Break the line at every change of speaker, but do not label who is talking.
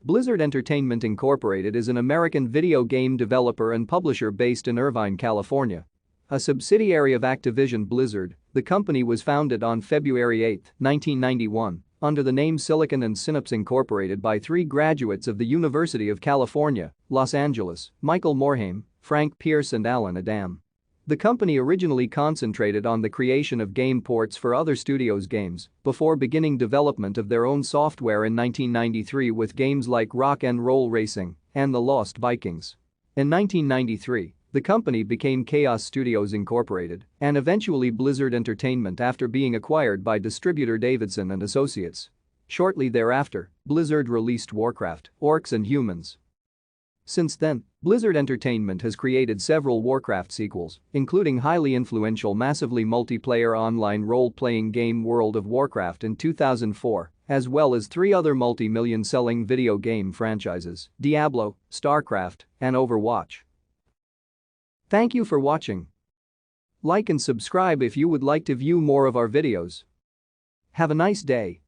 Blizzard Entertainment Incorporated is an American video game developer and publisher based in Irvine, California. A subsidiary of Activision Blizzard, the company was founded on February 8, 1991, under the name Silicon Synapse Incorporated by three graduates of the University of California, Los Angeles, Michael Morhaime, Frank Pearce and Allen Adham. The company originally concentrated on the creation of game ports for other studios' games before beginning development of their own software in 1993 with games like Rock 'n' Roll Racing and The Lost Vikings. In 1993, the company became Chaos Studios Incorporated and eventually Blizzard Entertainment after being acquired by distributor Davidson Associates. Shortly thereafter, Blizzard released Warcraft, Orcs and Humans. Since then, Blizzard Entertainment has created several Warcraft sequels, including highly influential massively multiplayer online role-playing game World of Warcraft in 2004, as well as three other multi-million-selling video game franchises, Diablo, StarCraft, and Overwatch. Thank you for watching. Like and subscribe if you would like to view more of our videos. Have a nice day.